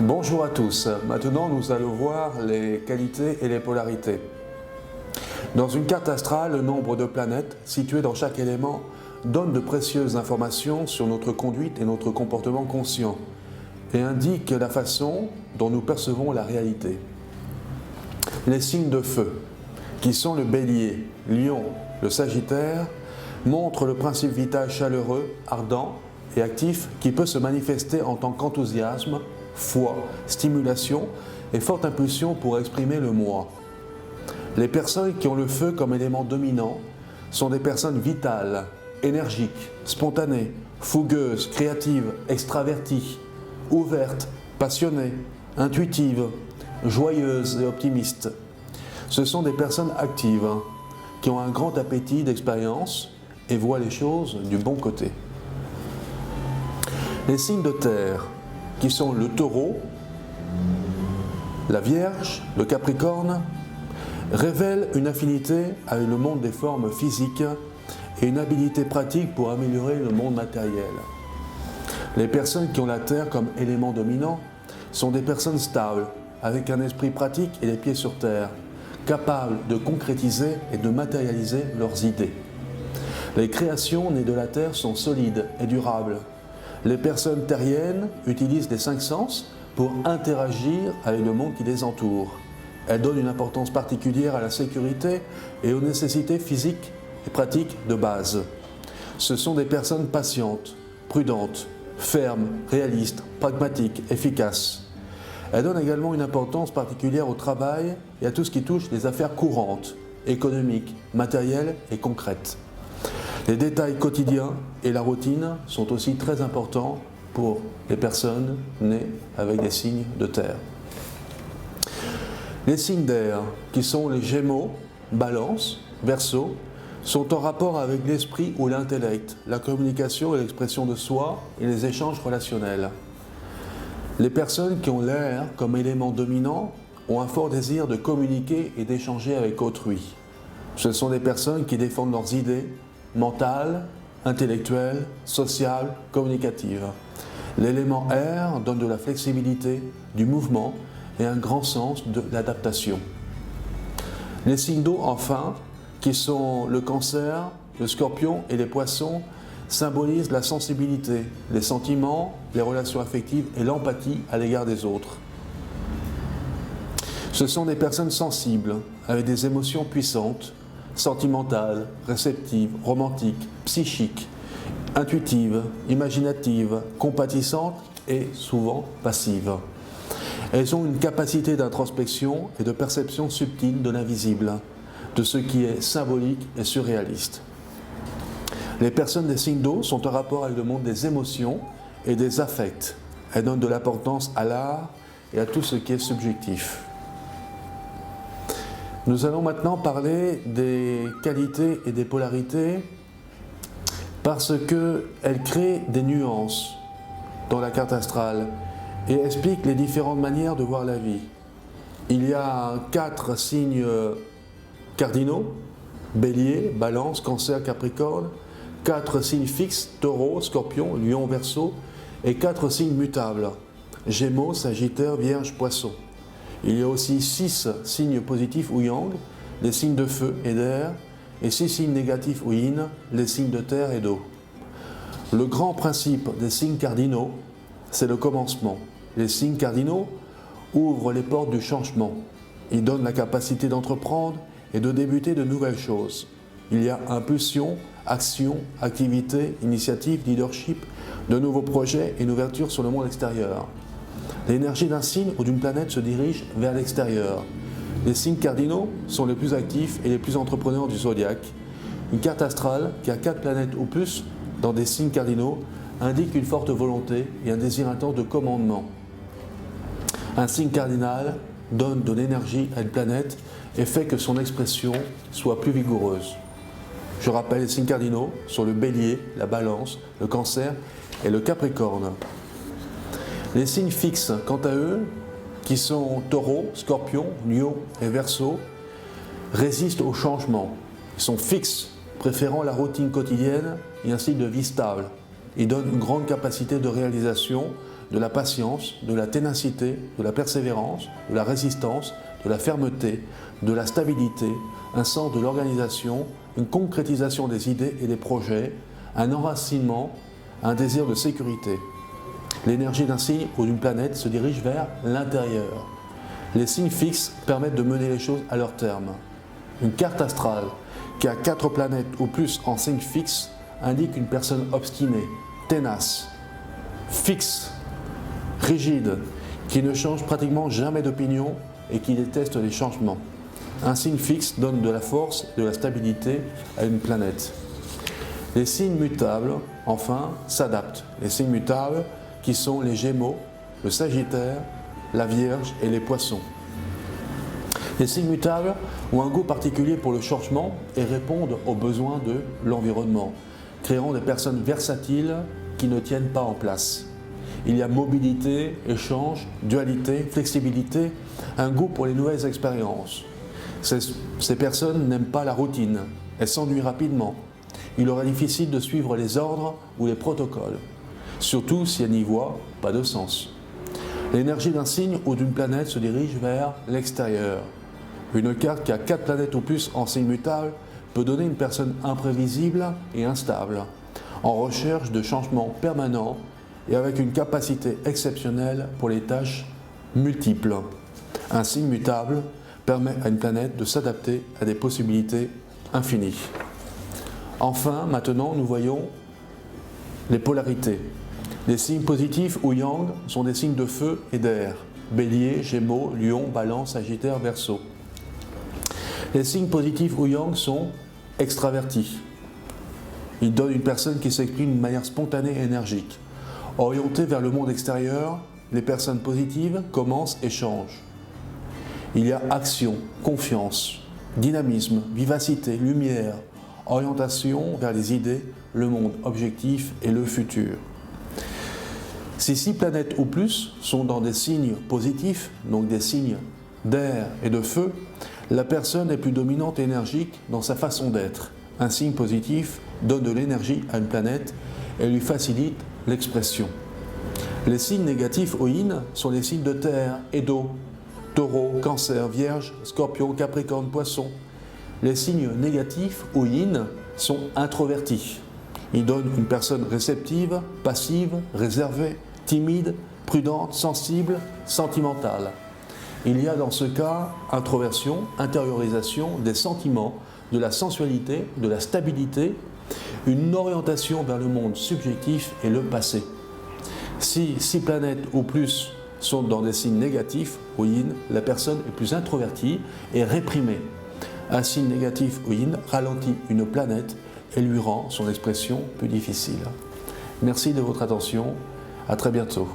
Bonjour à tous. Maintenant, nous allons voir les qualités et les polarités. Dans une carte astrale, le nombre de planètes situées dans chaque élément donne de précieuses informations sur notre conduite et notre comportement conscient et indique la façon dont nous percevons la réalité. Les signes de feu, qui sont le Bélier, Lion, le Sagittaire, montrent le principe vital chaleureux, ardent et actif qui peut se manifester en tant qu'enthousiasme, foi, stimulation et forte impulsion pour exprimer le moi. Les personnes qui ont le feu comme élément dominant sont des personnes vitales, énergiques, spontanées, fougueuses, créatives, extraverties, ouvertes, passionnées, intuitives, joyeuses et optimistes. Ce sont des personnes actives qui ont un grand appétit d'expérience et voient les choses du bon côté. Les signes de terre, qui sont le Taureau, la Vierge, le Capricorne, révèlent une affinité avec le monde des formes physiques et une habilité pratique pour améliorer le monde matériel. Les personnes qui ont la terre comme élément dominant sont des personnes stables, avec un esprit pratique et les pieds sur terre, capables de concrétiser et de matérialiser leurs idées. Les créations nées de la terre sont solides et durables. Les personnes terriennes utilisent les 5 sens pour interagir avec le monde qui les entoure. Elles donnent une importance particulière à la sécurité et aux nécessités physiques et pratiques de base. Ce sont des personnes patientes, prudentes, fermes, réalistes, pragmatiques, efficaces. Elles donnent également une importance particulière au travail et à tout ce qui touche les affaires courantes, économiques, matérielles et concrètes. Les détails quotidiens et la routine sont aussi très importants pour les personnes nées avec des signes de terre. Les signes d'air, qui sont les Gémeaux, Balance, Verseau, sont en rapport avec l'esprit ou l'intellect, la communication et l'expression de soi et les échanges relationnels. Les personnes qui ont l'air comme élément dominant ont un fort désir de communiquer et d'échanger avec autrui. Ce sont des personnes qui défendent leurs idées mentales, intellectuelles, sociales, communicatives. L'élément air donne de la flexibilité, du mouvement et un grand sens de l'adaptation. Les signes d'eau, enfin, qui sont le Cancer, le Scorpion et les Poissons, symbolisent la sensibilité, les sentiments, les relations affectives et l'empathie à l'égard des autres. Ce sont des personnes sensibles, avec des émotions puissantes, sentimentales, réceptives, romantiques, psychiques, intuitives, imaginatives, compatissantes et souvent passives. Elles ont une capacité d'introspection et de perception subtile de l'invisible, de ce qui est symbolique et surréaliste. Les personnes des signes d'eau sont en rapport avec le monde des émotions et des affects. Elles donnent de l'importance à l'art et à tout ce qui est subjectif. Nous allons maintenant parler des qualités et des polarités parce qu'elles créent des nuances dans la carte astrale et expliquent les différentes manières de voir la vie. Il y a 4 signes cardinaux, Bélier, Balance, Cancer, Capricorne, 4 signes fixes, Taureau, Scorpion, Lion, Verseau, et 4 signes mutables, Gémeaux, Sagittaire, Vierge, Poisson. Il y a aussi 6 signes positifs ou Yang, les signes de feu et d'air, et 6 signes négatifs ou Yin, les signes de terre et d'eau. Le grand principe des signes cardinaux, c'est le commencement. Les signes cardinaux ouvrent les portes du changement. Ils donnent la capacité d'entreprendre et de débuter de nouvelles choses. Il y a impulsion, action, activité, initiative, leadership, de nouveaux projets et une ouverture sur le monde extérieur. L'énergie d'un signe ou d'une planète se dirige vers l'extérieur. Les signes cardinaux sont les plus actifs et les plus entrepreneurs du zodiaque. Une carte astrale qui a 4 planètes ou plus dans des signes cardinaux indique une forte volonté et un désir intense de commandement. Un signe cardinal donne de l'énergie à une planète et fait que son expression soit plus vigoureuse. Je rappelle les signes cardinaux sont le Bélier, la Balance, le Cancer et le Capricorne. Les signes fixes, quant à eux, qui sont Taureau, Scorpion, Lion et Verseau, résistent au changement. Ils sont fixes, préférant la routine quotidienne et un style de vie stable. Ils donnent une grande capacité de réalisation, de la patience, de la ténacité, de la persévérance, de la résistance, de la fermeté, de la stabilité, un sens de l'organisation, une concrétisation des idées et des projets, un enracinement, un désir de sécurité. L'énergie d'un signe ou d'une planète se dirige vers l'intérieur. Les signes fixes permettent de mener les choses à leur terme. Une carte astrale qui a 4 planètes ou plus en signe fixe indique une personne obstinée, ténace, fixe, rigide, qui ne change pratiquement jamais d'opinion et qui déteste les changements. Un signe fixe donne de la force et de la stabilité à une planète. Les signes mutables, enfin, s'adaptent. Les signes mutables qui sont les Gémeaux, le Sagittaire, la Vierge et les Poissons. Les signes mutables ont un goût particulier pour le changement et répondent aux besoins de l'environnement, créant des personnes versatiles qui ne tiennent pas en place. Il y a mobilité, échange, dualité, flexibilité, un goût pour les nouvelles expériences. Ces personnes n'aiment pas la routine, elles s'ennuient rapidement. Il leur est difficile de suivre les ordres ou les protocoles, surtout si elles n'y voient pas de sens. L'énergie d'un signe ou d'une planète se dirige vers l'extérieur. Une carte qui a 4 planètes ou plus en signe mutable peut donner une personne imprévisible et instable, en recherche de changements permanents et avec une capacité exceptionnelle pour les tâches multiples. Un signe mutable permet à une planète de s'adapter à des possibilités infinies. Enfin, maintenant, nous voyons les polarités. Les signes positifs ou yang sont des signes de feu et d'air. Bélier, Gémeaux, Lion, Balance, Sagittaire, Verseau. Les signes positifs ou yang sont extravertis. Ils donnent une personne qui s'exprime d'une manière spontanée et énergique. Orientées vers le monde extérieur, les personnes positives commencent et changent. Il y a action, confiance, dynamisme, vivacité, lumière, orientation vers les idées, le monde objectif et le futur. Si 6 planètes ou plus sont dans des signes positifs, donc des signes d'air et de feu, la personne est plus dominante et énergique dans sa façon d'être. Un signe positif donne de l'énergie à une planète et lui facilite l'expression. Les signes négatifs ou yin sont les signes de terre et d'eau. Taureau, Cancer, Vierge, Scorpion, Capricorne, Poisson. Les signes négatifs ou yin sont introvertis. Ils donnent une personne réceptive, passive, réservée, timide, prudente, sensible, sentimentale. Il y a dans ce cas introversion, intériorisation des sentiments, de la sensualité, de la stabilité, une orientation vers le monde subjectif et le passé. Si 6 planètes ou plus sont dans des signes négatifs ou yin, la personne est plus introvertie et réprimée. Un signe négatif ou yin ralentit une planète et lui rend son expression plus difficile. Merci de votre attention. À très bientôt.